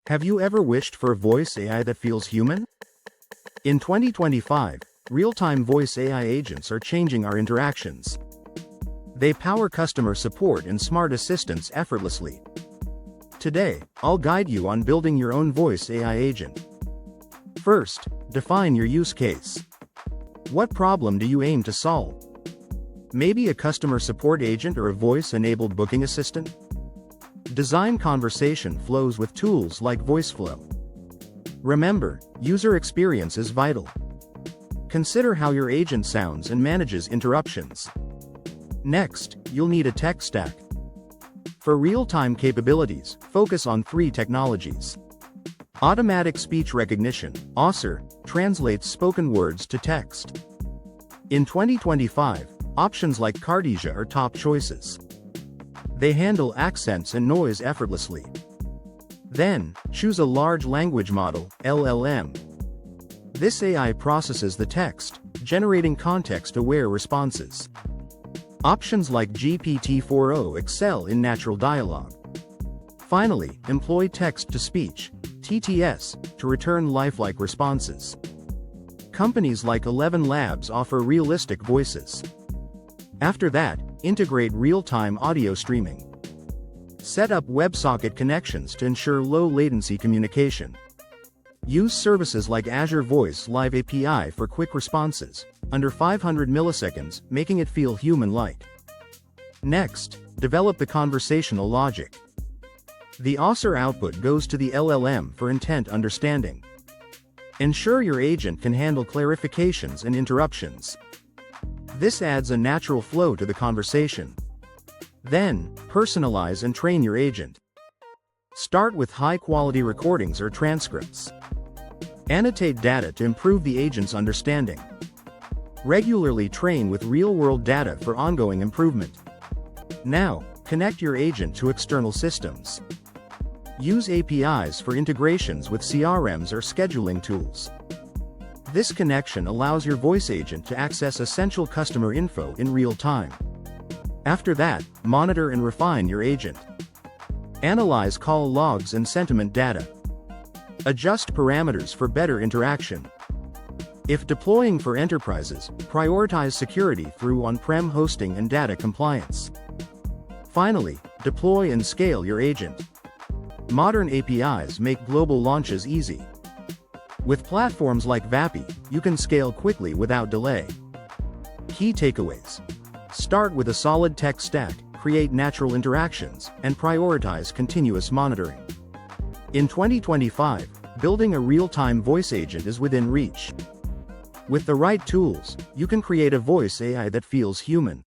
Have you ever wished for a voice AI that feels human? In 2025, real-time voice AI agents are changing our interactions. They power customer support and smart assistants effortlessly. Today, I'll guide you on building your own voice AI agent. First, define your use case. What problem do you aim to solve? Maybe a customer support agent or a voice-enabled booking assistant? Design conversation flows with tools like VoiceFlow. Remember, user experience is vital. Consider how your agent sounds and manages interruptions. Next, you'll need a tech stack. For real-time capabilities, focus on 3 technologies. Automatic speech recognition, ASR, translates spoken words to text. In 2025, options like Cartesia are top choices. They handle accents and noise effortlessly. Then, choose a large language model, LLM. This AI processes the text, generating context-aware responses. Options like GPT-4o excel in natural dialogue. Finally, employ text-to-speech, TTS, to return lifelike responses. Companies like ElevenLabs offer realistic voices. After that, integrate real-time audio streaming. Set up WebSocket connections to ensure low-latency communication. Use services like Azure Voice Live API for quick responses, under 500 milliseconds, making it feel human-like. Next, develop the conversational logic. The ASR output goes to the LLM for intent understanding. Ensure your agent can handle clarifications and interruptions. This adds a natural flow to the conversation. Then, personalize and train your agent. Start with high-quality recordings or transcripts. Annotate data to improve the agent's understanding. Regularly train with real-world data for ongoing improvement. Now, connect your agent to external systems. Use APIs for integrations with CRMs or scheduling tools. This connection allows your voice agent to access essential customer info in real time. After that, monitor and refine your agent. Analyze call logs and sentiment data. Adjust parameters for better interaction. If deploying for enterprises, prioritize security through on-prem hosting and data compliance. Finally, deploy and scale your agent. Modern APIs make global launches easy. With platforms like Vapi, you can scale quickly without delay. Key takeaways. Start with a solid tech stack, create natural interactions, and prioritize continuous monitoring. In 2025, building a real-time voice agent is within reach. With the right tools, you can create a voice AI that feels human.